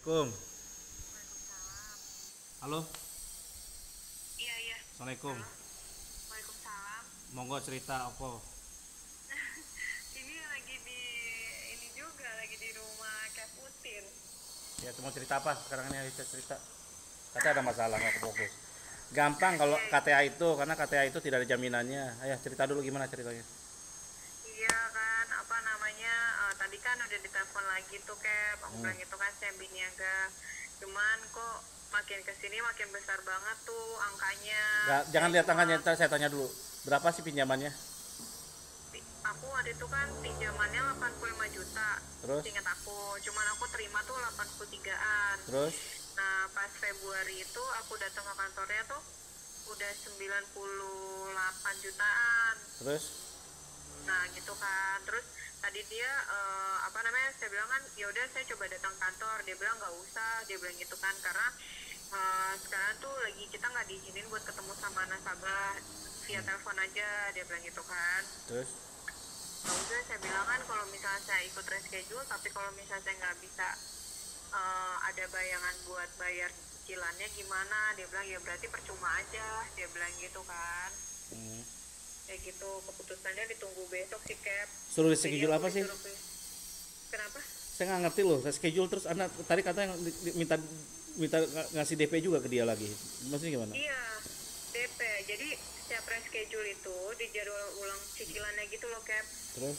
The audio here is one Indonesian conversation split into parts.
Assalamualaikum. Waalaikumsalam. Halo, Iya, iya. Assalamualaikum. Halo. Waalaikumsalam. Monggo cerita apa? Ini lagi di ini juga lagi di rumah Keputin. Ya, mau cerita apa? Sekarang ini kita cerita. Katanya ada masalah nggak fokus. Gampang kalau Iya, KTA itu, karena KTA itu tidak ada jaminannya. Ayo cerita dulu gimana ceritanya. iya kan apa namanya tadi kan udah ditelepon lagi tuh Kep. Aku Hmm. bilang itu kan saya biniaga. Cuman kok makin kesini makin besar banget tuh angkanya. Nggak, jangan Saya lihat cuma angkanya, ntar saya tanya dulu. Berapa sih pinjamannya? aku waktu itu kan pinjamannya 85 juta. Terus, Ingat aku, cuman aku terima tuh 83-an. terus, Nah, pas Februari itu aku datang ke kantornya tuh udah 98 jutaan. terus. Nah, gitu kan. Terus tadi dia apa namanya? Saya bilang kan, ya udah saya coba datang kantor. Dia bilang nggak usah. Dia bilang gitu kan karena sekarang tuh lagi kita nggak diizinin buat ketemu sama nasabah via telepon aja. Dia bilang gitu kan. Terus, Nggak usah, saya bilang kan kalau misalnya saya ikut reschedule, tapi kalau misalnya saya nggak bisa ada bayangan buat bayar cicilannya gimana, dia bilang ya berarti percuma aja, dia bilang gitu kan. hmm. Kayak gitu, keputusannya ditunggu besok sih Cap. Suruh Jadi schedule aku apa sih? disuruh kenapa? Saya nggak ngerti loh. Saya schedule terus Anda tadi katanya minta minta ngasih DP juga ke dia lagi. Maksudnya gimana? Iya, DP, jadi setiap reschedule itu dijadwal ulang cicilannya gitu loh Cap. Terus,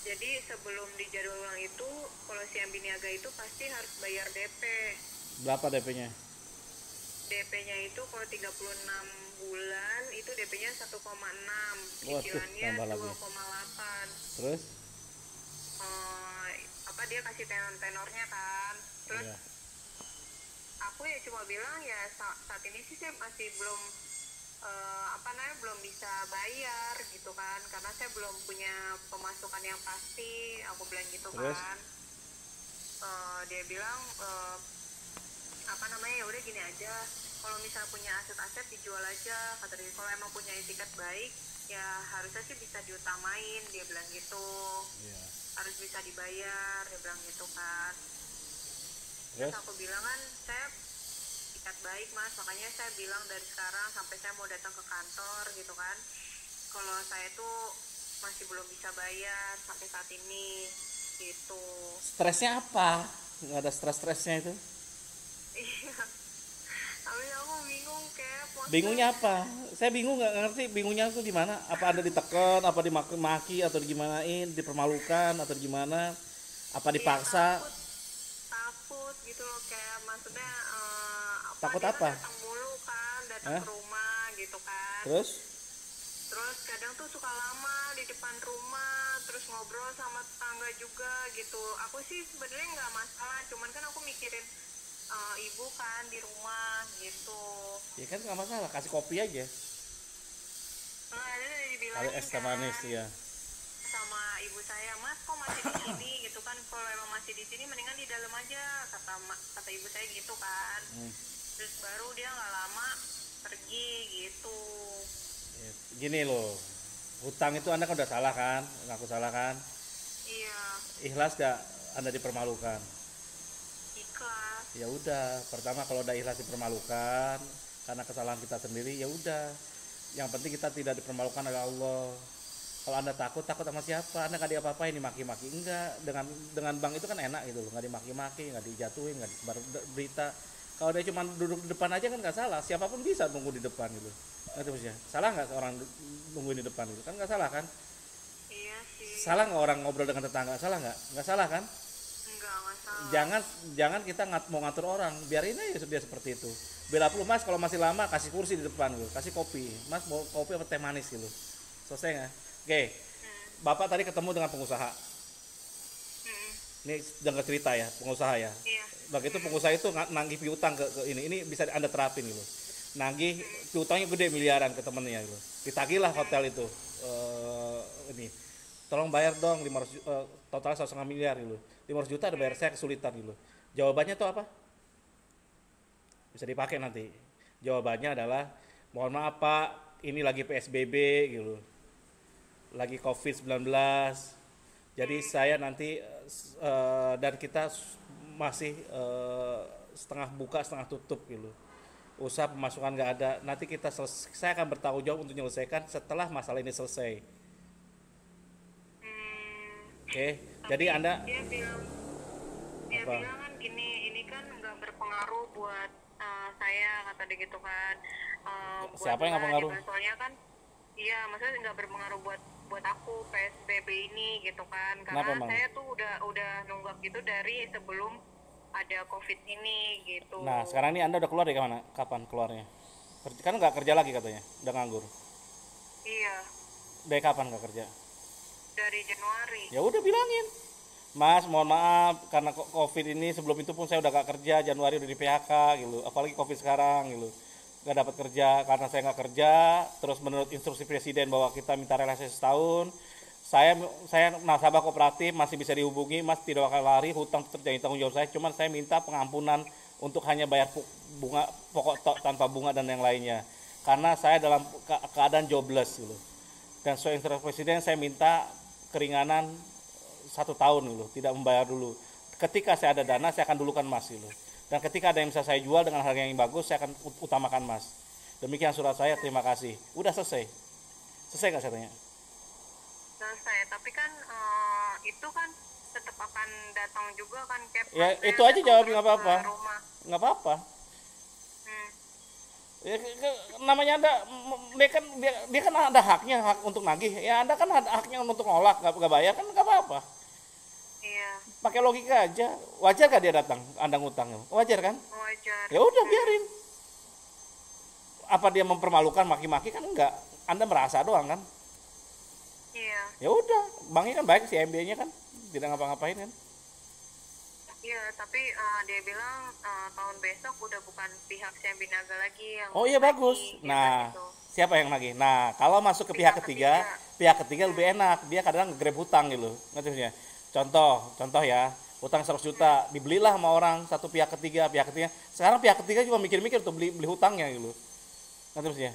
Jadi sebelum dijadwal ulang itu kalau si Ambiniaga itu pasti harus bayar DP. berapa DP-nya? DP-nya itu kalau 36 bulan itu DP-nya 1,6, Waduh, cicilannya tambah lagi. 2,8. Terus, Apa dia kasih tenornya kan. Terus iya. aku ya cuma bilang ya saat ini sih saya masih belum apa namanya belum bisa bayar gitu kan karena saya belum punya pemasukan yang pasti. Aku bilang gitu Terus, kan. Dia bilang apa namanya ya udah gini aja, kalau misalnya punya aset-aset dijual aja kata dia. Kalau emang punya etiket baik ya harusnya sih bisa diutamain, dia bilang gitu. iya. Harus bisa dibayar, dia bilang gitu kan. Terus Terus, aku bilang kan saya etiket baik mas, makanya saya bilang dari sekarang sampai saya mau datang ke kantor gitu kan, kalau saya tuh masih belum bisa bayar sampai saat ini gitu. stresnya apa? Nggak ada stres-stresnya itu. Iya, tapi aku bingung kayak maksudnya. Bingungnya apa? Saya bingung nggak ngerti bingungnya itu di mana? Apa Anda ditekan, apa dimaki-maki atau digimanain, dipermalukan atau gimana? Apa Iya, dipaksa? takut gitu loh kayak maksudnya Takut dia kan apa? datang mulu kan, datang Hah? ke rumah gitu kan. Terus, Terus kadang tuh suka lama di depan rumah, terus ngobrol sama tetangga juga gitu. Aku sih sebenarnya nggak masalah, cuman kan aku mikirin ibu kan di rumah gitu. ya kan nggak masalah, kasih kopi aja. Nah, ada Kalau dibilangin es teh manis kan ya. sama ibu saya, mas kok masih di sini gitu kan, kalau emang masih di sini mendingan di dalam aja, kata ibu saya gitu kan. Hmm. Terus baru dia nggak lama pergi gitu. Ya, gini loh, hutang itu Anda kan udah salah kan, ngaku salah kan. Iya, Ikhlas gak Anda dipermalukan? ikhlas. Ya udah, pertama kalau udah ikhlas dipermalukan karena kesalahan kita sendiri, ya udah. Yang penting kita tidak dipermalukan oleh Allah. Kalau Anda takut sama siapa? Anda nggak diapa-apain, dimaki-maki enggak. Dengan bank itu kan enak gitu loh, nggak dimaki-maki, nggak dijatuhin, nggak disebar berita. Kalau dia cuma duduk di depan aja kan nggak salah, siapapun bisa nunggu di depan gitu. Ngerti maksudnya? Salah nggak orang nungguin di depan gitu? Kan nggak salah kan? Iya sih. Salah nggak orang ngobrol dengan tetangga? Salah nggak? Nggak salah kan? Enggak masalah. Jangan kita mau ngatur orang, biarin aja dia seperti itu. Bela lu mas, kalau masih lama kasih kursi di depan gitu, kasih kopi. Mas mau kopi apa teh manis gitu. Selesai nggak? Oke, bapak tadi ketemu dengan pengusaha. Mm-mm. Ini dengar cerita ya, pengusaha ya. Iya. Begitu pengusaha itu nagih piutang ke ini bisa anda terapin gitu. Nagih piutangnya gede miliaran ke temennya gitu. Ditagihlah hotel itu. Ini tolong bayar dong 500 total 1,5 miliar gitu. 500 juta ada bayar, saya kesulitan gitu. Jawabannya tuh apa? Bisa dipakai nanti. Jawabannya adalah mohon maaf Pak, ini lagi PSBB gitu. Lagi COVID-19. Jadi saya nanti dan kita masih setengah buka setengah tutup gitu. Usaha pemasukan nggak ada. Nanti saya akan bertanggung jawab untuk menyelesaikan setelah masalah ini selesai. Hmm, Oke, tapi jadi Anda dia apa? bilang kan gini, ini kan nggak berpengaruh buat saya, kata dia gitu kan. Buat Siapa yang nggak mbak, dia pengaruh? bilang, soalnya kan iya, maksudnya nggak berpengaruh buat buat aku PSBB ini gitu kan, Kenapa karena emang? saya tuh udah nunggak gitu dari sebelum ada COVID ini gitu. Nah, sekarang ini Anda udah keluar dari mana? Kapan keluarnya? Kan nggak kerja lagi katanya, udah nganggur. Iya, Dari kapan nggak kerja? dari Januari. Ya udah bilangin, Mas, mohon maaf karena COVID ini sebelum itu pun saya udah gak kerja, Januari udah di PHK gitu. Apalagi COVID sekarang gitu. Gak dapat kerja karena saya nggak kerja. Terus menurut instruksi presiden bahwa kita minta relaksasi setahun. Saya nasabah kooperatif masih bisa dihubungi, Mas tidak bakal lari, hutang tetap jadi tanggung jawab saya. Cuman saya minta pengampunan untuk hanya bayar bunga pokok tanpa bunga dan yang lainnya. Karena saya dalam keadaan jobless gitu. Dan sesuai instruksi presiden saya minta keringanan 1 tahun dulu, tidak membayar dulu. Ketika saya ada dana, saya akan dulukan Mas dulu. Dan ketika ada yang bisa saya jual dengan harga yang bagus, saya akan utamakan Mas. Demikian surat saya, terima kasih. Udah selesai. Selesai nggak saya tanya? Selesai, tapi kan itu kan tetap akan datang juga kan, Cap. Ya Maksudnya itu aja datang jawab, terus nggak apa-apa. ke rumah. Nggak apa-apa. Hmm. Ya, namanya Anda, dia kan ada haknya, hak untuk nagih. Ya Anda kan ada haknya untuk nolak, nggak bayar kan nggak apa-apa. Iya, Pakai logika aja. Wajar gak dia datang, Anda ngutang? Wajar kan? wajar. Ya udah biarin. Apa dia mempermalukan, maki-maki kan enggak. Anda merasa doang kan? Iya, Ya udah, banknya kan baik, si MB-nya kan tidak ngapa-ngapain kan? iya, tapi dia bilang tahun besok udah bukan pihak Binaga lagi yang Oh iya nagih, bagus. dia bilang Nah, gitu. siapa yang nagih? Nah, kalau masuk ke pihak ketiga lebih enak. Dia kadang nge-grab hutang gitu. Ngerti maksudnya? Contoh ya, hutang 100 juta, dibelilah sama orang satu pihak ketiga. Sekarang pihak ketiga juga mikir-mikir tuh beli hutangnya gitu. Ngerti maksudnya?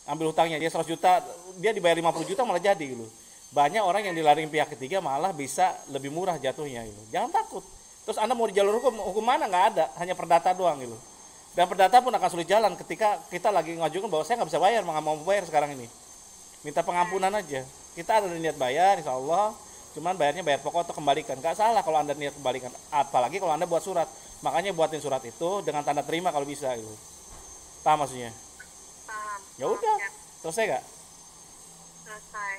Ambil hutangnya dia 100 juta, dia dibayar 50 juta malah jadi gitu. Banyak orang yang dilaring pihak ketiga malah bisa lebih murah jatuhnya gitu. Jangan takut. Terus Anda mau di jalur hukum mana nggak ada, hanya perdata doang gitu. Dan perdata pun akan sulit jalan ketika kita lagi ngajukan bahwa saya nggak bisa bayar, nggak mau bayar sekarang ini. Minta pengampunan aja. Kita ada niat bayar, insya Allah. Cuman bayarnya bayar pokok atau kembalikan. Nggak salah kalau Anda niat kembalikan. Apalagi kalau Anda buat surat. Makanya buatin surat itu dengan tanda terima kalau bisa gitu. Paham maksudnya? Paham. Ya udah, Cap. selesai nggak? Selesai.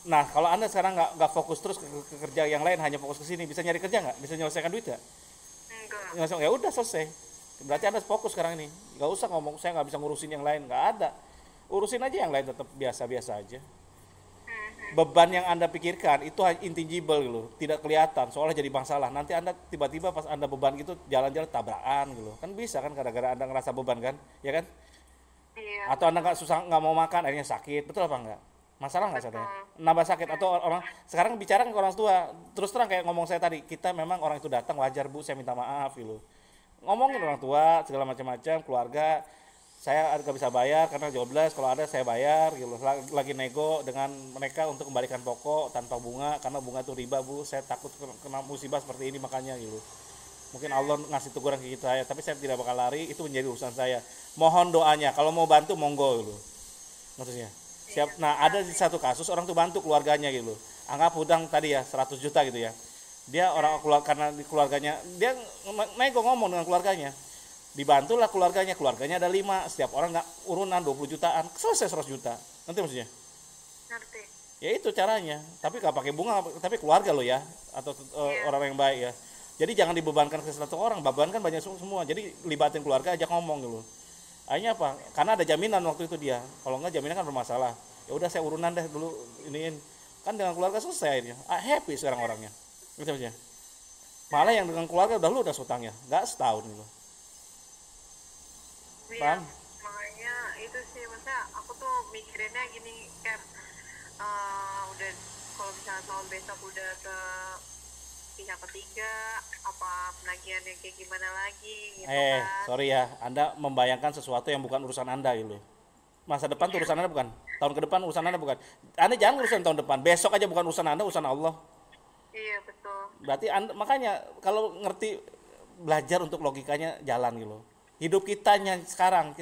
Nah, kalau Anda sekarang nggak fokus terus ke kerja yang lain, hanya fokus ke sini, bisa nyari kerja nggak? Bisa menyelesaikan duit nggak? Enggak. Ya udah selesai. Berarti Anda fokus sekarang ini. Nggak usah ngomong saya nggak bisa ngurusin yang lain, nggak ada. Urusin aja yang lain tetap biasa-biasa aja. Beban yang Anda pikirkan itu intangible gitu, tidak kelihatan, soalnya jadi masalah. Nanti Anda tiba-tiba pas Anda beban gitu jalan-jalan tabrakan gitu. Kan bisa kan gara-gara Anda ngerasa beban kan? Ya kan? Iya. Atau Anda nggak mau makan akhirnya sakit, betul apa enggak? Masalah nggak saya? Betul. Nambah sakit atau orang sekarang bicara ke orang tua, terus terang kayak ngomong saya tadi, kita memang orang itu datang wajar Bu, saya minta maaf gitu. Ngomongin orang tua segala macam-macam, keluarga, saya nggak bisa bayar karena jobless, kalau ada saya bayar gitu. Lagi nego dengan mereka untuk kembalikan pokok tanpa bunga karena bunga itu riba Bu, saya takut kena musibah seperti ini makanya gitu. Mungkin Allah ngasih teguran ke kita ya, tapi saya tidak bakal lari, itu menjadi urusan saya. Mohon doanya, kalau mau bantu monggo gitu. Maksudnya. Siap. Nah, ada di satu kasus orang tuh bantu keluarganya gitu. Anggap hutang tadi ya 100 juta gitu ya. Dia karena di keluarganya, dia nego ngomong dengan keluarganya. Dibantulah keluarganya ada 5, setiap orang nggak urunan 20 jutaan, selesai 100 juta. Nanti maksudnya? Ngerti. Ya itu caranya. Tapi nggak pakai bunga, tapi keluarga lo ya, atau orang yang baik ya. Jadi jangan dibebankan ke satu orang, beban kan banyak semua. Jadi libatin keluarga, ajak ngomong gitu. Akhirnya apa? Karena ada jaminan waktu itu dia. Kalau nggak jaminan kan bermasalah. Ya udah saya urunan deh dulu iniin. Kan dengan keluarga selesai akhirnya. Happy sekarang orangnya. Gitu maksudnya. Malah yang dengan keluarga udah lunas hutangnya, nggak setahun gitu. Iya, Paham? makanya itu sih, maksudnya aku tuh mikirinnya gini, Cap. Udah, kalau misalnya tahun besok udah ke pihak ketiga, apa penagihannya kayak gimana lagi gitu kan. Sorry ya, Anda membayangkan sesuatu yang bukan urusan Anda gitu. Masa depan tuh urusan Anda bukan. Tahun ke depan urusan Anda bukan. Anda jangan urusan tahun depan. Besok aja bukan urusan Anda, urusan Allah. Iya betul. Berarti Anda, makanya kalau ngerti belajar untuk logikanya jalan gitu. Hidup kitanya sekarang